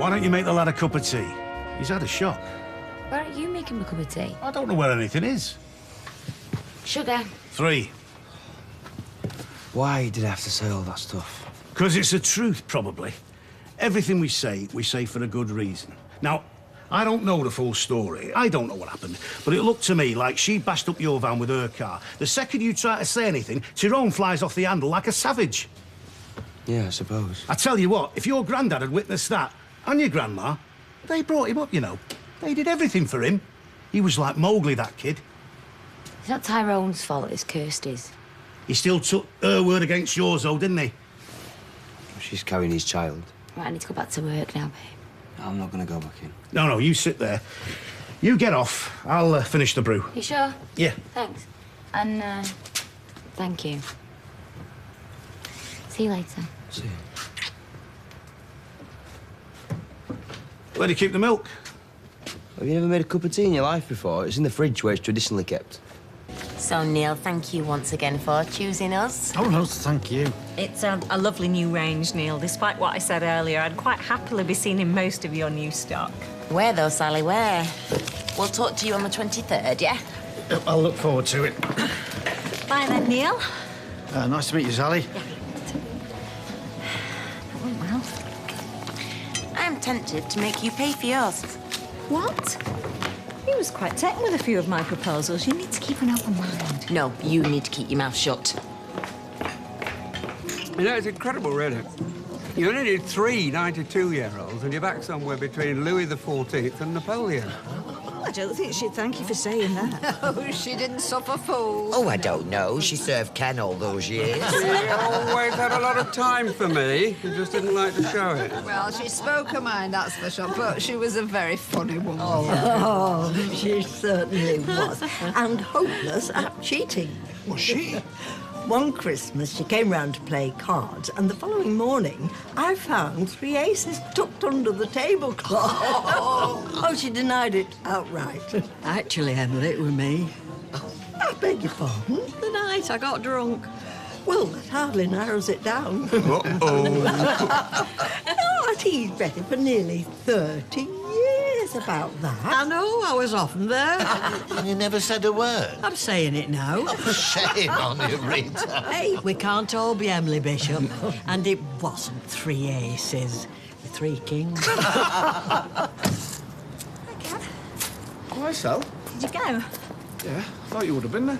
Why don't you make the lad a cup of tea? He's had a shock. Why don't you make him a cup of tea? I don't know where anything is. Sugar. 3. Why did I have to say all that stuff? Because it's the truth, probably. Everything we say for a good reason. Now, I don't know the full story. I don't know what happened. But it looked to me like she bashed up your van with her car. The second you try to say anything, Tyrone flies off the handle like a savage. Yeah, I suppose. I tell you what, if your granddad had witnessed that, and your grandma, they brought him up, you know. They did everything for him. He was like Mowgli, that kid. It's not Tyrone's fault, it's Kirsty's. He still took her word against yours, though, didn't he? She's carrying his child. Right, I need to go back to work now, babe. I'm not going to go back in. No, you sit there. You get off. I'll finish the brew. You sure? Yeah. Thanks. And, thank you. See you later. See you. Where do you keep the milk? Have you never made a cup of tea in your life before? It's in the fridge where it's traditionally kept. So, Neil, thank you once again for choosing us. Oh, no, thank you. It's a lovely new range, Neil. Despite what I said earlier, I'd quite happily be seeing in most of your new stock. Where, though, Sally, where? We'll talk to you on the 23rd, yeah? I'll look forward to it. Bye then, Neil. Nice to meet you, Sally. That went well. I'm tempted to make you pay for yours. What? He was quite taken with a few of my proposals. You need to keep an open mind. No, you need to keep your mouth shut. You know, it's incredible, really. You only need 3 92-year-olds and you're back somewhere between Louis XIV and Napoleon. I don't think she'd thank you for saying that. Oh, she didn't suffer fools. Oh, I don't know. She served Ken all those years. She always had a lot of time for me. She just didn't like to show it. Well, she spoke her mind, that's for sure, but she was a very funny woman. Oh, she certainly was. And hopeless at cheating. Was she? One Christmas, she came round to play cards, and the following morning, I found 3 aces tucked under the tablecloth. Oh, she denied it outright. Actually, Emily, it was me. I beg your pardon? The night I got drunk. Well, that hardly narrows it down. Uh-oh. Oh, and he's better for nearly 30 years about that. I know, I was often there. And you never said a word. I'm saying it now. Shame on you, Rita. Hey, we can't all be Emily Bishop. And it wasn't 3 aces, 3 kings. Hi, Kev. Why, Sal? Did you go? Yeah, thought you would have been there.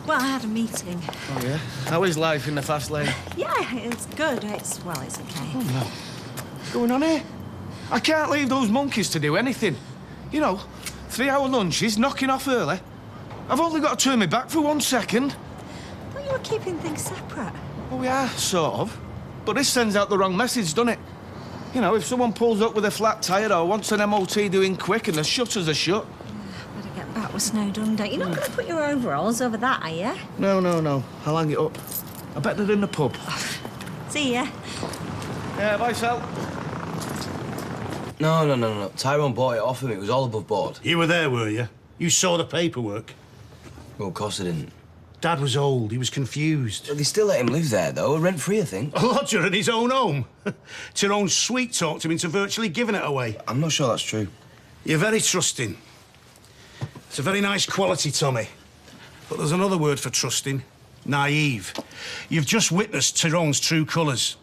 Well, I had a meeting. Oh, yeah? How is life in the fast lane? Yeah, it's good. It's okay. Oh, no. What's going on here? I can't leave those monkeys to do anything. You know, 3-hour lunches, knocking off early. I've only got to turn my back for 1 second. I thought you were keeping things separate. Oh, yeah, sort of. But this sends out the wrong message, doesn't it? You know, if someone pulls up with a flat tyre or wants an MOT doing quick and the shutters are shut. Better get back with snow done, don't you? You're not going to put your overalls over that, are you? No. I'll hang it up. I bet they're in the pub. See ya. Yeah, bye, Sal. No. Tyrone bought it off him. It was all above board. You were there, were you? You saw the paperwork. Well, of course I didn't. Dad was old. He was confused. They still let him live there, though. Rent-free, I think. A lodger in his own home. Tyrone sweet-talked him into virtually giving it away. I'm not sure that's true. You're very trusting. It's a very nice quality, Tommy. But there's another word for trusting. Naive. You've just witnessed Tyrone's true colours.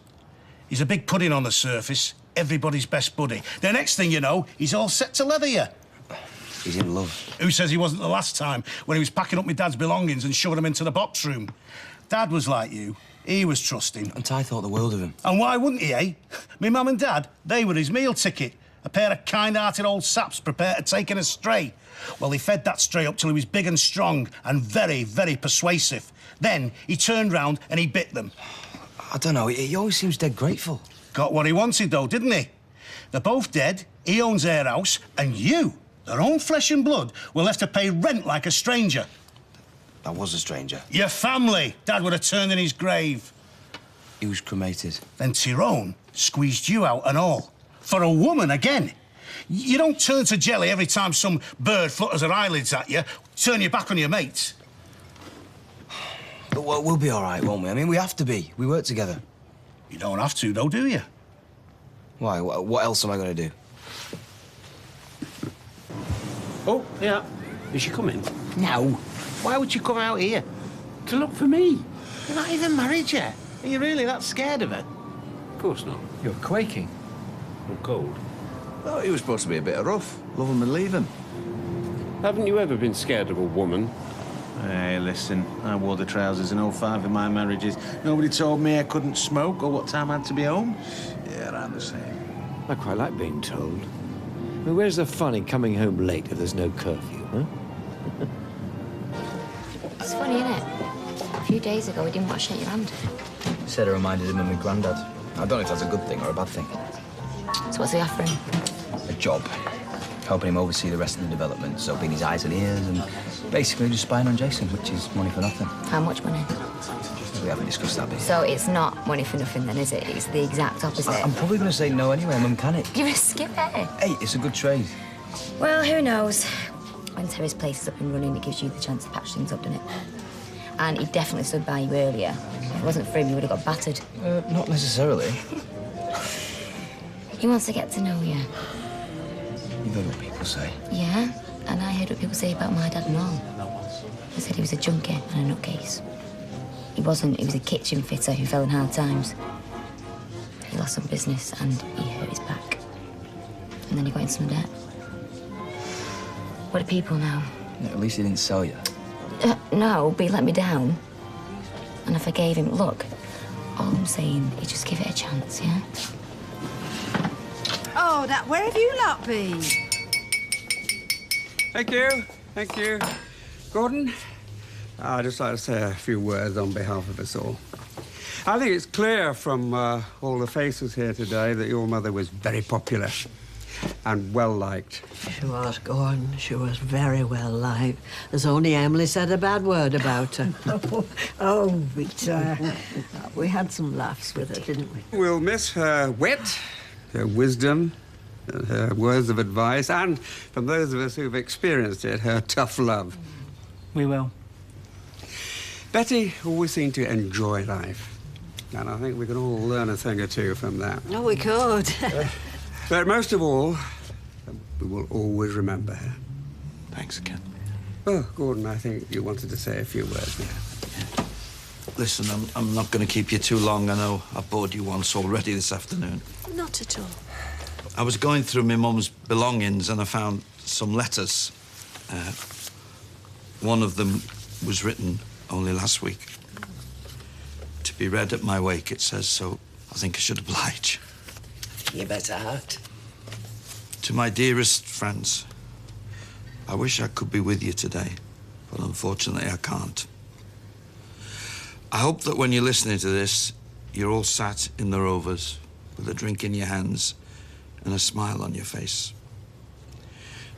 He's a big pudding on the surface. Everybody's best buddy. The next thing you know, he's all set to leather you. He's in love. Who says he wasn't the last time when he was packing up my dad's belongings and shoving them into the box room? Dad was like you. He was trusting. And Ty thought the world of him. And why wouldn't he, eh? Me mum and dad, they were his meal ticket. A pair of kind-hearted old saps prepared to take him astray. Well, he fed that stray up till he was big and strong and very, very persuasive. Then he turned round and he bit them. I don't know. He always seems dead grateful. Got what he wanted, though, didn't he? They're both dead, he owns their house, and you, their own flesh and blood, will have to pay rent like a stranger. I was a stranger. Your family. Dad would have turned in his grave. He was cremated. Then Tyrone squeezed you out and all. For a woman again. You don't turn to jelly every time some bird flutters her eyelids at you, turn your back on your mates. But we'll be all right, won't we? I mean, we have to be. We work together. You don't have to, though, do you? Why? What else am I going to do? Oh, yeah. Is she coming? No. Why would you come out here? To look for me. You're not even married yet. Are you really that scared of her? Of course not. You're quaking. I'm cold. Oh, he was supposed to be a bit rough. Love him and leave him. Haven't you ever been scared of a woman? Hey, listen, I wore the trousers in 05 in my marriages. Nobody told me I couldn't smoke or what time I had to be home. Yeah, around the same. I quite like being told. I mean, where's the fun in coming home late if there's no curfew, huh? It's funny, isn't it? A few days ago, he didn't want to shake your hand. He said it reminded him of my granddad. I don't know if that's a good thing or a bad thing. So what's he offering? A job. Helping him oversee the rest of the development, so being his eyes and ears, and basically just spying on Jason, which is money for nothing. How much money? We haven't discussed that bit. So it's not money for nothing then, is it? It's the exact opposite. I'm probably going to say no anyway. I'm a mechanic. You're a skipper. Hey, it's a good trade. Well, who knows? When Terry's place is up and running, it gives you the chance to patch things up, doesn't it? And he definitely stood by you earlier. If it wasn't for him, you would have got battered. Not necessarily. He wants to get to know you. You've heard what people say. Yeah, and I heard what people say about my dad and all. They said he was a junkie and a nutcase. He wasn't. He was a kitchen fitter who fell in hard times. He lost some business and he hurt his back. And then he got into some debt. What do people know? Yeah, at least he didn't sell you. No, but he let me down. And I forgave him. Look, all I'm saying is just give it a chance, yeah? Oh, where have you lot been? Thank you. Thank you. Gordon, I'd just like to say a few words on behalf of us all. I think it's clear from all the faces here today that your mother was very popular and well-liked. She was, Gordon. She was very well liked. There's only Emily said a bad word about her. Oh, Victor. We had some laughs with her, didn't we? We'll miss her wit, her wisdom, and her words of advice, and, from those of us who've experienced it, her tough love. We will. Betty always seemed to enjoy life, and I think we can all learn a thing or two from that. Oh, we could. But most of all, we will always remember her. Thanks, Ken. Oh, Gordon, I think you wanted to say a few words now. Listen, I'm not going to keep you too long. I know I've bored you once already this afternoon. Not at all. I was going through my mum's belongings and I found some letters. One of them was written only last week. To be read at my wake, it says, so I think I should oblige. You better heart. To my dearest friends, I wish I could be with you today, but unfortunately I can't. I hope that when you're listening to this, you're all sat in the Rovers with a drink in your hands and a smile on your face.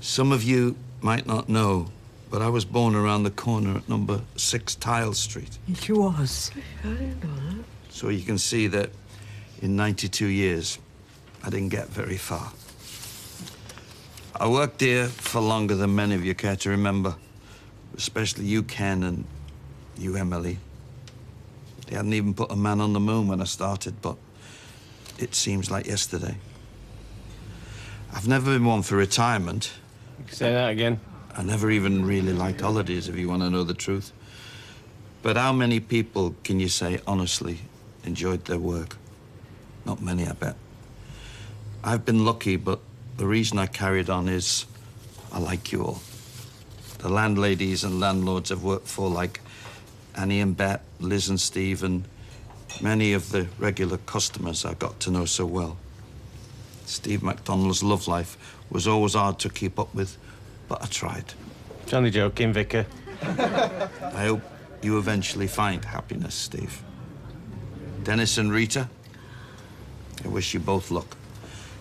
Some of you might not know, but I was born around the corner at number 6 Tile Street. She was. I didn't know that. So you can see that in 92 years, I didn't get very far. I worked here for longer than many of you care to remember, especially you, Ken, and you, Emily. They hadn't even put a man on the moon when I started, but it seems like yesterday. I've never been one for retirement. Say that again. I never even really liked holidays, if you want to know the truth. But how many people can you say, honestly, enjoyed their work? Not many, I bet. I've been lucky, but the reason I carried on is I like you all. The landladies and landlords I've worked for, like Annie and Bet, Liz and Steve, and many of the regular customers I got to know so well. Steve MacDonald's love life was always hard to keep up with, but I tried. Johnny joking, Vicar. I hope you eventually find happiness, Steve. Dennis and Rita, I wish you both luck.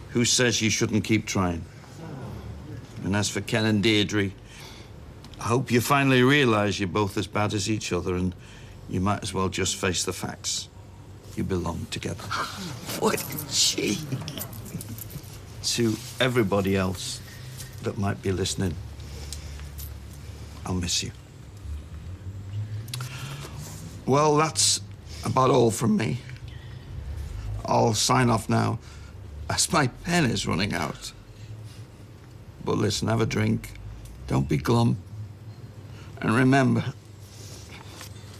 Who says you shouldn't keep trying? And as for Ken and Deirdre, I hope you finally realize you're both as bad as each other and you might as well just face the facts. You belong together. What cheek. To everybody else that might be listening, I'll miss you. Well, that's about all from me. I'll sign off now, as my pen is running out. But listen, have a drink. Don't be glum. And remember,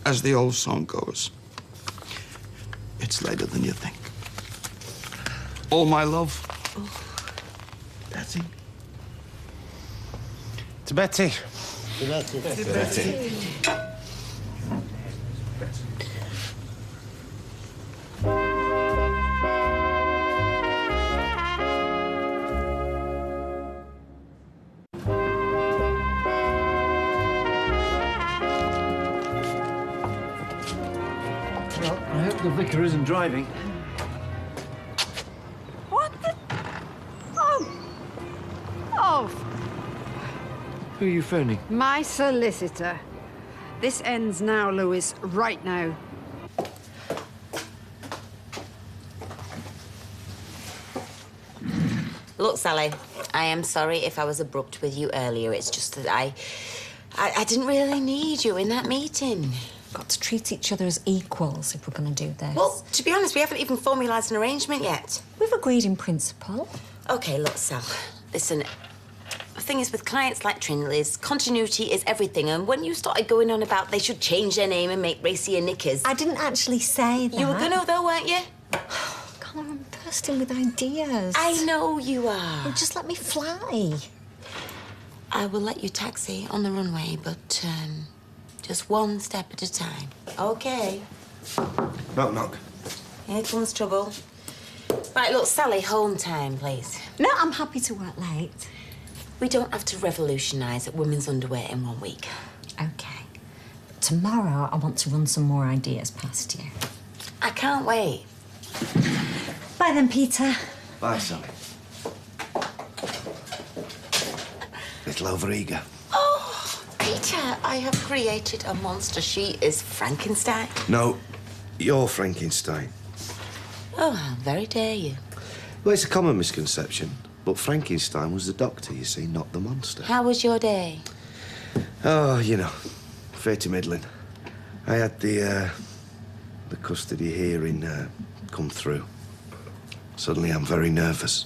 as the old song goes, it's later than you think. All my love. Betty. To Betty. To Betty. To Betty. Well, I hope the vicar isn't driving. What the? Oh, Who are you phoning? my solicitor. This ends now, Lewis, right now. Look, Sally, I am sorry if I was abrupt with you earlier. It's just that I didn't really need you in that meeting. Got to treat each other as equals if we're going to do this. Well, to be honest, we haven't even formalised an arrangement yet. We've agreed in principle. OK, look, Sal, listen. The thing is, with clients like Trinley's, continuity is everything. And when you started going on about they should change their name and make racier knickers... I didn't actually say that. You were gonna, though, weren't you? Come on, I'm bursting with ideas. I know you are. Well, just let me fly. I will let you taxi on the runway, but just one step at a time. OK? Knock, knock. Here comes trouble. Right, look, Sally, home time, please. No, I'm happy to work late. We don't have to revolutionise women's underwear in 1 week. OK. Tomorrow, I want to run some more ideas past you. I can't wait. Bye then, Peter. Bye, Sally. Little overeager. Oh, Peter, I have created a monster. She is Frankenstein. No, you're Frankenstein. Oh, how very dare you. Well, it's a common misconception, but Frankenstein was the doctor, you see, not the monster. How was your day? Oh, you know, fair to middling. I had the custody hearing come through. Suddenly I'm very nervous.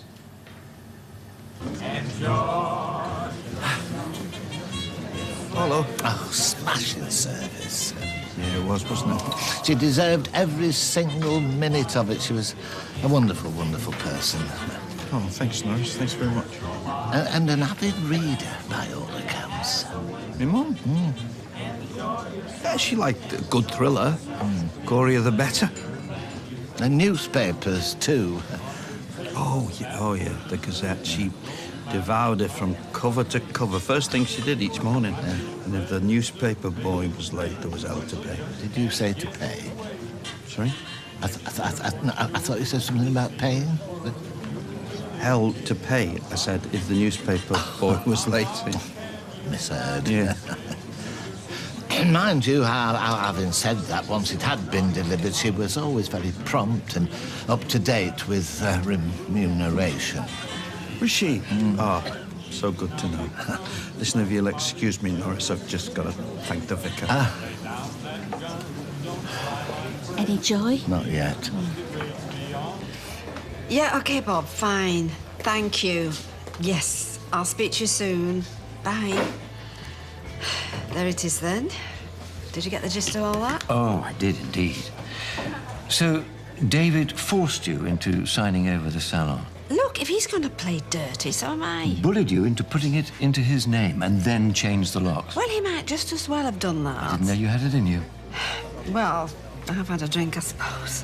Hello. Oh, smashing service. Yeah, it was, wasn't it? She deserved every single minute of it. She was a wonderful, wonderful person. Oh, thanks, Norris. Thanks very much. And an avid reader, by all accounts. My mum? Yeah, she liked a good thriller. Gorier the better. And newspapers, too. Oh, yeah, the Gazette. She devoured it from cover to cover. First thing she did each morning. Yeah. And if the newspaper boy was late, there was hell to pay. Did you say to pay? Sorry? I thought you said something about paying. Hell to pay, I said, if the newspaper boy was late. Misheard. Yeah. Mind you, having said that, once it had been delivered, she was always very prompt and up to date with remuneration. Was she? Oh, so good to know. Listen, if you'll excuse me, Norris, I've just got to thank the vicar. Any joy? Not yet. Yeah, OK, Bob, fine. Thank you. Yes, I'll speak to you soon. Bye. There it is, then. Did you get the gist of all that? Oh, I did indeed. So, David forced you into signing over the salon? Look, if he's going to play dirty, so am I. Bullied you into putting it into his name and then changed the locks? Well, he might just as well have done that. I didn't know you had it in you. Well, I've had a drink, I suppose.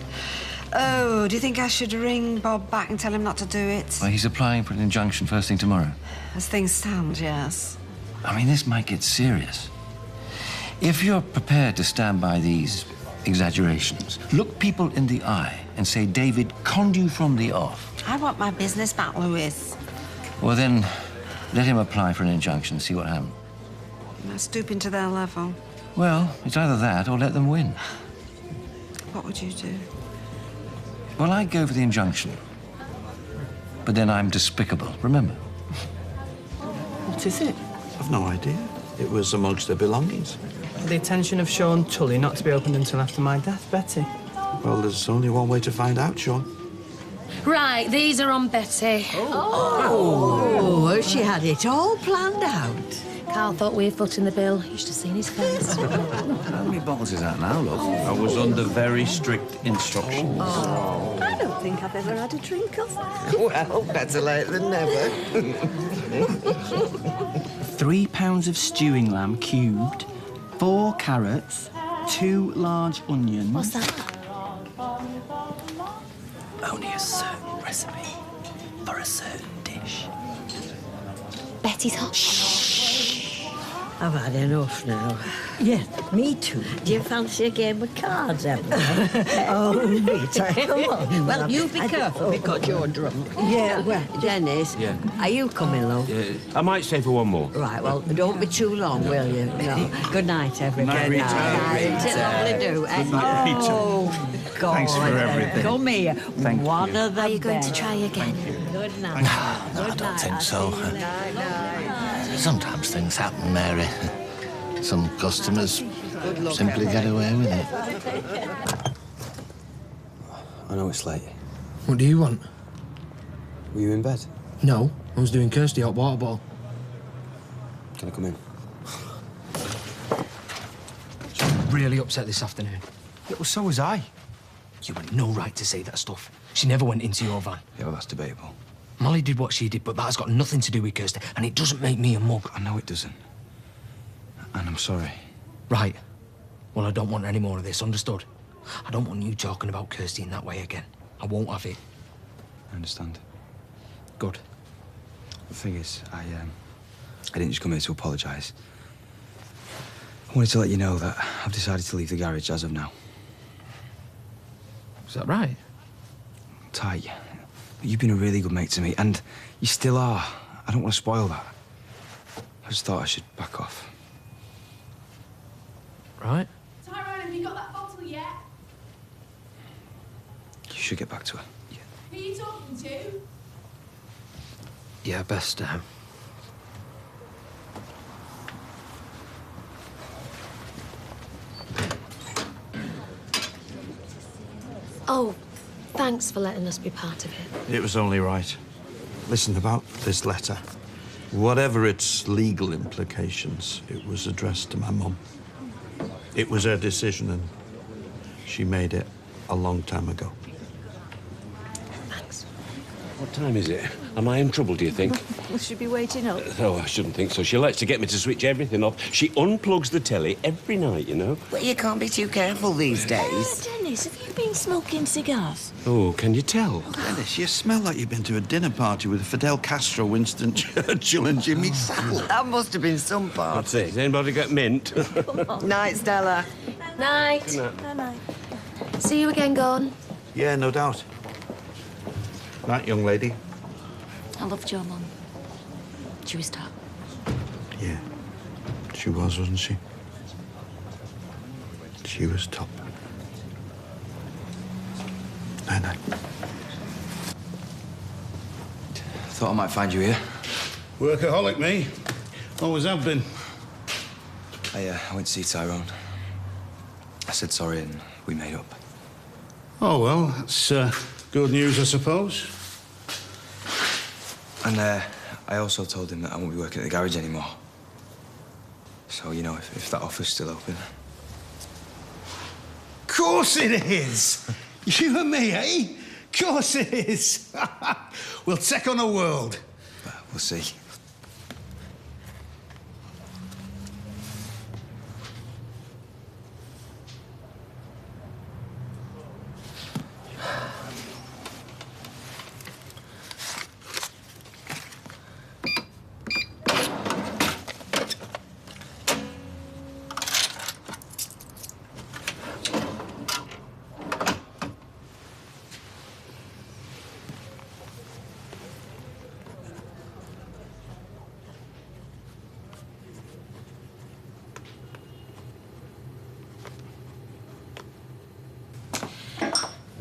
Oh, do you think I should ring Bob back and tell him not to do it? Well, he's applying for an injunction first thing tomorrow. As things stand, yes. I mean, this might get serious. If you're prepared to stand by these exaggerations, look people in the eye and say David conned you from the off. I want my business back, Lewis. Well, then, let him apply for an injunction and see what happens. I'm stooping to their level. Well, it's either that or let them win. What would you do? Well, I'd go for the injunction. But then I'm despicable, remember? What is it? I've no idea. It was amongst their belongings. The attention of Sean Tully not to be opened until after my death, Betty. Well, there's only one way to find out, Sean. Right, these are on Betty. Oh, she had it all planned out. Carl thought we were footing the bill. You should have seen his face. How many bottles is that now, love? I was under very strict instructions. Oh, I don't think I've ever had a drink of that. Well, better late than never. 3 pounds of stewing lamb cubed, 4 carrots, 2 large onions. What's that? Only a certain recipe for a certain dish. Betty's hot. I've had enough now. Yes, me too. Do you fancy a game of cards, Emily? Oh, Rita, come on. Well, love. you be careful because you're drunk. Yeah, well, Dennis, Yeah. are you coming, love? I might stay for one more. Right, well, don't be too long, will you? No. Good night, everybody. Good night, Rita. It's lovely do. Good night, Rita. Oh, God. Thanks for everything. Come here. Thank One you. of the Are you going to best. try again? Good night. No, I don't think so. Sometimes things happen, Mary. Some customers simply get away with it. I know it's late. What do you want? Were you in bed? No, I was doing Kirsty hot water bottle. Can I come in? She was really upset this afternoon. Yeah, well, so was I. You had no right to say that stuff. She never went into your van. Yeah, well, that's debatable. Molly did what she did, but that has got nothing to do with Kirsty, and it doesn't make me a mug. I know it doesn't. And I'm sorry. Right. Well, I don't want any more of this, understood? I don't want you talking about Kirsty in that way again. I won't have it. I understand. Good. The thing is, I didn't just come here to apologise. I wanted to let you know that I've decided to leave the garage as of now. Is that right? Ty, you've been a really good mate to me, and you still are. I don't want to spoil that. I just thought I should back off. Right. Tyrone, have you got that bottle yet? You should get back to her. Who are you talking to? Yeah, best, Oh, thanks for letting us be part of it. It was only right. Listen, about this letter. Whatever its legal implications, it was addressed to my mum. It was her decision, and she made it a long time ago. Thanks. What time is it? Am I in trouble, do you think? We should be waiting up. Oh, I shouldn't think so. She likes to get me to switch everything off. She unplugs the telly every night, you know. Well, you can't be too careful these days. Dennis, have you been smoking cigars? Oh, can you tell? Dennis, you smell like you've been to a dinner party with Fidel Castro, Winston Churchill and Jimmy Savile. That must have been some part. What's it? Has anybody got mint? Night, Stella. Night. Good Night. See you again, Gordon. Yeah, no doubt. That young lady. I loved your mum. She was top. Yeah, she was, wasn't she? She was top. Night-night. Thought I might find you here. Workaholic, me. Always have been. I went to see Tyrone. I said sorry and we made up. Oh, well, that's good news, I suppose. And I also told him that I won't be working at the garage anymore. So, you know, if that offer's still open. Of course it is! You and me, eh? Of course it is! We'll take on the world. We'll see.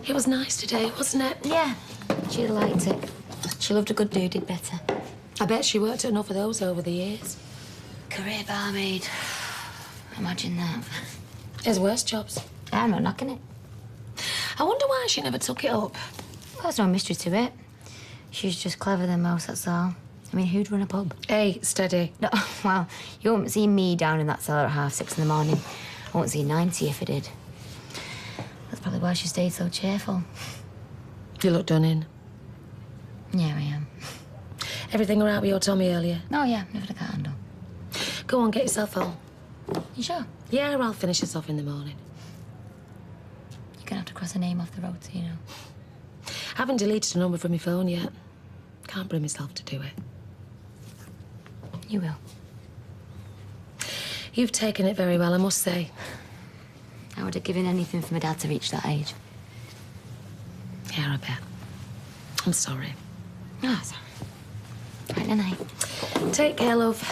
It was nice today, wasn't it? Yeah, she liked it. She loved a good do, did better. I bet she worked at enough of those over the years. Career barmaid. Imagine that. There's worse jobs. I'm not knocking it. I wonder why she never took it up. There's no mystery to it. She's just clever than most, that's all. I mean, who'd run a pub? Hey, steady. No, well, you won't see me down in that cellar at 6:30 in the morning. I won't see 90 if I did. That's probably why she stayed so cheerful. You look done in. Yeah, I am. Everything all right with your Tommy earlier? Oh, yeah, nothing I can't handle. Go on, get yourself home. You sure? Yeah, I'll finish us off in the morning. You're gonna have to cross a name off the road, you know. I haven't deleted a number from my phone yet. Can't bring myself to do it. You will. You've taken it very well, I must say. I would have given anything for my dad to reach that age. Yeah, I bet. I'm sorry. Ah, sorry. Right, night. Take care, love.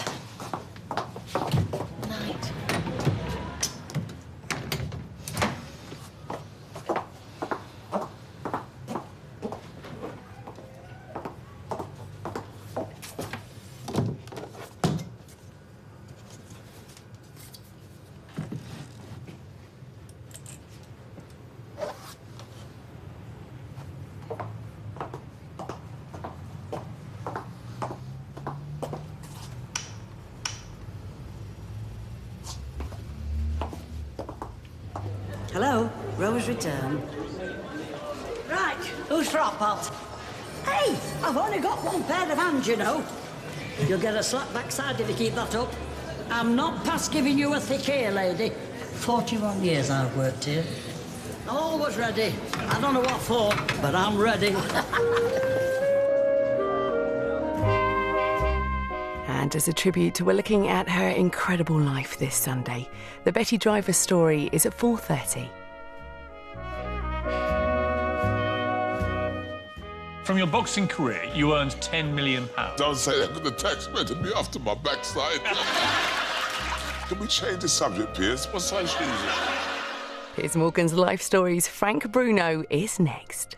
Hello, Rose return. Right, who's for hot pot? Hey, I've only got one pair of hands, you know. You'll get a slap backside if you keep that up. I'm not past giving you a thick ear, lady. 41 years I've worked here. I'm always ready. I don't know what for, but I'm ready. And as a tribute, we're looking at her incredible life this Sunday. The Betty Driver story is at 4:30. From your boxing career, you earned £10 million. Don't say that, because the taxman to be after my backside. Can we change the subject, Piers? What size shoes? Piers Morgan's Life Stories, Frank Bruno is next.